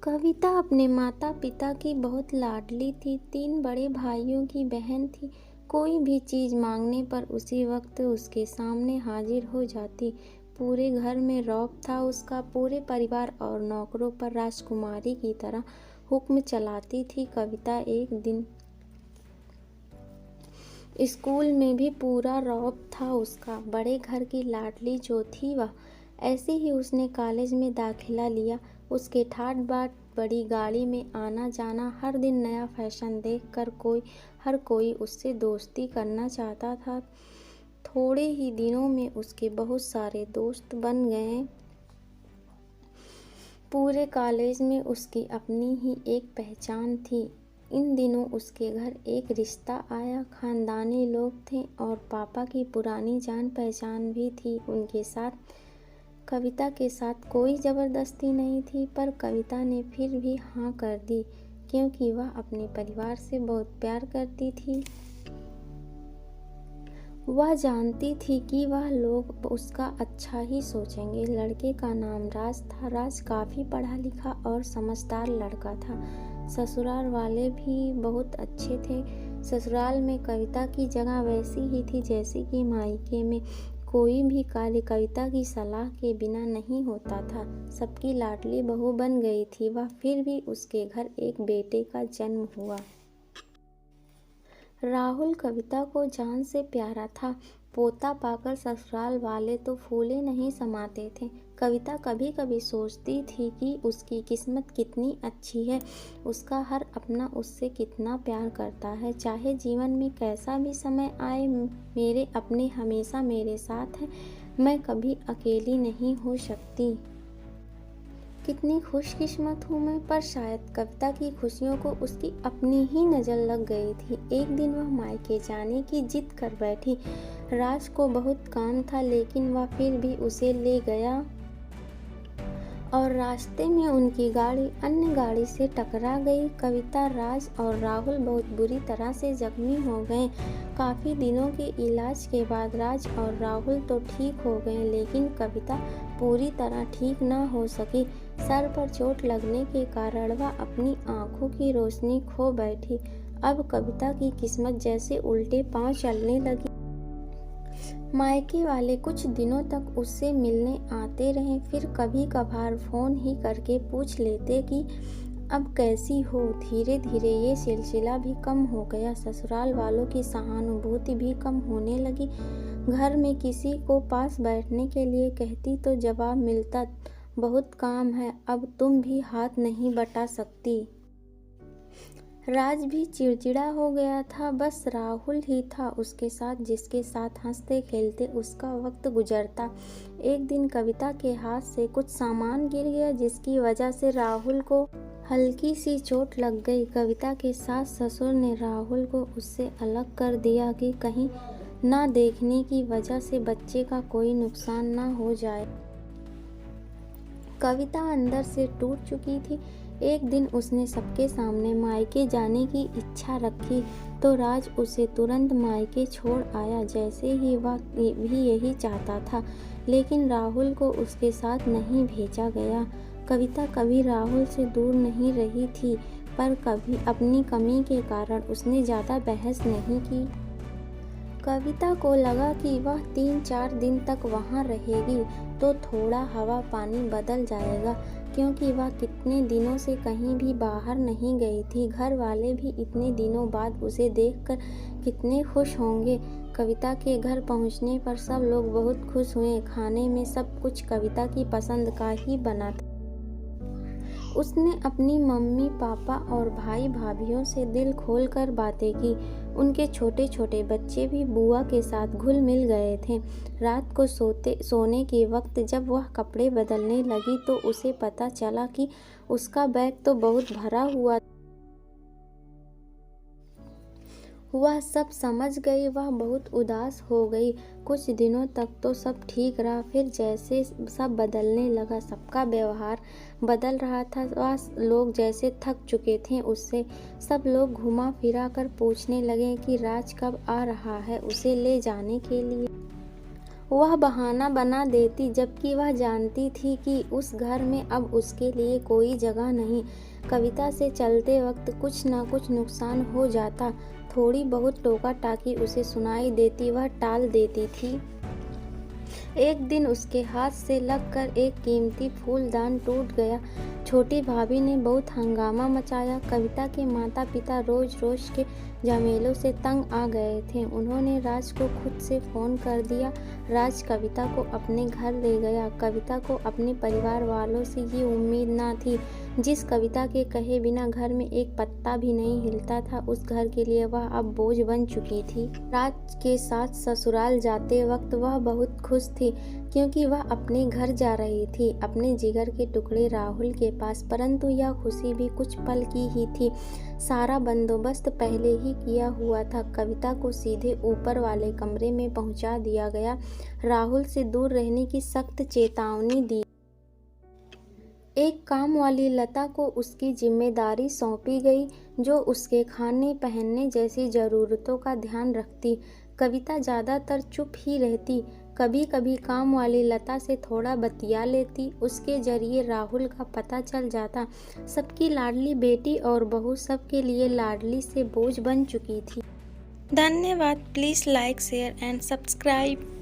कविता अपने माता पिता की बहुत लाडली थी। 3 बड़े भाइयों की बहन थी। कोई भी चीज़ मांगने पर उसी वक्त उसके सामने हाजिर हो जाती। पूरे घर में रौब था उसका। पूरे परिवार और नौकरों पर राजकुमारी की तरह हुक्म चलाती थी कविता। एक दिन स्कूल में भी पूरा रौब था उसका। बड़े घर की लाडली जो थी वह। ऐसे ही उसने कॉलेज में दाखिला लिया। उसके ठाट बाट बड़ी गाड़ी में आना जाना, हर दिन नया फैशन देखकर हर कोई उससे दोस्ती करना चाहता था। थोड़े ही दिनों में उसके बहुत सारे दोस्त बन गए। पूरे कॉलेज में उसकी अपनी ही एक पहचान थी। इन दिनों उसके घर एक रिश्ता आया। खानदानी लोग थे और पापा की पुरानी जान पहचान भी थी उनके साथ। कविता के साथ कोई ज़बरदस्ती नहीं थी, पर कविता ने फिर भी हाँ कर दी, क्योंकि वह अपने परिवार से बहुत प्यार करती थी। वह जानती थी कि वह लोग उसका अच्छा ही सोचेंगे। लड़के का नाम राज था। राज काफ़ी पढ़ा लिखा और समझदार लड़का था। ससुराल वाले भी बहुत अच्छे थे। ससुराल में कविता की जगह वैसी ही थी जैसी कि मायके में। कोई भी कार्य कविता की सलाह के बिना नहीं होता था। सबकी लाडली बहू बन गई थी वह। फिर भी उसके घर एक बेटे का जन्म हुआ। राहुल कविता को जान से प्यारा था। पोता पाकर ससुराल वाले तो फूले नहीं समाते थे। कविता कभी कभी सोचती थी कि उसकी किस्मत कितनी अच्छी है। उसका हर अपना उससे कितना प्यार करता है। चाहे जीवन में कैसा भी समय आए, मेरे अपने हमेशा मेरे साथ हैं। मैं कभी अकेली नहीं हो सकती। कितनी खुशकिस्मत हूँ मैं। पर शायद कविता की खुशियों को उसकी अपनी ही नज़र लग गई थी। एक दिन वह मायके जाने की जिद कर बैठी। राज को बहुत काम था, लेकिन वह फिर भी उसे ले गया और रास्ते में उनकी गाड़ी अन्य गाड़ी से टकरा गई। कविता, राज और राहुल बहुत बुरी तरह से जख्मी हो गए। काफ़ी दिनों के इलाज के बाद राज और राहुल तो ठीक हो गए, लेकिन कविता पूरी तरह ठीक न हो सकी। सर पर चोट लगने के कारण वह अपनी आंखों की रोशनी खो बैठी। अब कविता की किस्मत जैसे उल्टे पांव चलने लगी। मायके वाले कुछ दिनों तक उससे मिलने आते रहे, फिर कभी कभार फ़ोन ही करके पूछ लेते कि अब कैसी हो। धीरे धीरे ये सिलसिला भी कम हो गया। ससुराल वालों की सहानुभूति भी कम होने लगी। घर में किसी को पास बैठने के लिए कहती तो जवाब मिलता, बहुत काम है, अब तुम भी हाथ नहीं बटा सकती। राज भी चिड़चिड़ा हो गया था। बस राहुल ही था उसके साथ, जिसके साथ हंसते खेलते उसका वक्त गुजरता। एक दिन कविता के हाथ से कुछ सामान गिर गया, जिसकी वजह से राहुल को हल्की सी चोट लग गई। कविता के सास ससुर ने राहुल को उससे अलग कर दिया कि कहीं ना देखने की वजह से बच्चे का कोई नुकसान ना हो जाए। कविता अंदर से टूट चुकी थी। एक दिन उसने सबके सामने मायके जाने की इच्छा रखी तो राज उसे तुरंत मायके छोड़ आया, जैसे ही वह भी यही चाहता था। लेकिन राहुल को उसके साथ नहीं भेजा गया। कविता कभी राहुल से दूर नहीं रही थी, पर कभी अपनी कमी के कारण उसने ज़्यादा बहस नहीं की। कविता को लगा कि वह 3-4 दिन तक वहाँ रहेगी तो थोड़ा हवा पानी बदल जाएगा, क्योंकि वह कितने दिनों से कहीं भी बाहर नहीं गई थी। घर वाले भी इतने दिनों बाद उसे देखकर कितने खुश होंगे। कविता के घर पहुँचने पर सब लोग बहुत खुश हुए। खाने में सब कुछ कविता की पसंद का ही बना था। उसने अपनी मम्मी पापा और भाई भाभीयों से दिल खोल कर बातें की। उनके छोटे छोटे बच्चे भी बुआ के साथ घुल मिल गए थे। रात को सोने के वक्त जब वह कपड़े बदलने लगी तो उसे पता चला कि उसका बैग तो बहुत भरा हुआ। वह सब समझ गई। वह बहुत उदास हो गई। कुछ दिनों तक तो सब ठीक रहा, फिर जैसे सब बदलने लगा, सबका व्यवहार बदल रहा था। वह लोग जैसे थक चुके थे उससे। सब लोग घुमा फिरा कर पूछने लगे कि राज कब आ रहा है उसे ले जाने के लिए। वह बहाना बना देती, जबकि वह जानती थी कि उस घर में अब उसके लिए कोई जगह नहीं। कविता से चलते वक्त कुछ न कुछ नुकसान हो जाता, थोड़ी बहुत टोका-टाकी उसे सुनाई देती, वह टाल देती थी। एक दिन उसके हाथ से लगकर एक कीमती फूलदान टूट गया। छोटी भाभी ने बहुत हंगामा मचाया। कविता के माता-पिता रोज-रोज के झमेलों से तंग आ गए थे। उन्होंने राज को खुद से फ़ोन कर दिया। राज कविता को अपने घर ले गया। कविता को अपने परिवार वालों से ये उम्मीद न थी। जिस कविता के कहे बिना घर में एक पत्ता भी नहीं हिलता था, उस घर के लिए वह अब बोझ बन चुकी थी। राज के साथ ससुराल जाते वक्त वह बहुत खुश थी, क्योंकि वह अपने घर जा रही थी, अपने जिगर के टुकड़े राहुल के पास। परंतु यह खुशी भी कुछ पल की ही थी। सारा बंदोबस्त पहले ही किया हुआ था। कविता को सीधे ऊपर वाले कमरे में पहुंचा दिया गया। राहुल से दूर रहने की सख्त चेतावनी दी। एक काम वाली लता को उसकी जिम्मेदारी सौंपी गई, जो उसके खाने पहनने जैसी ज़रूरतों का ध्यान रखती। कविता ज़्यादातर चुप ही रहती। कभी कभी काम वाली लता से थोड़ा बतिया लेती। उसके जरिए राहुल का पता चल जाता। सबकी लाडली बेटी और बहू सबके लिए लाडली से बोझ बन चुकी थी। धन्यवाद। Please like, share and subscribe.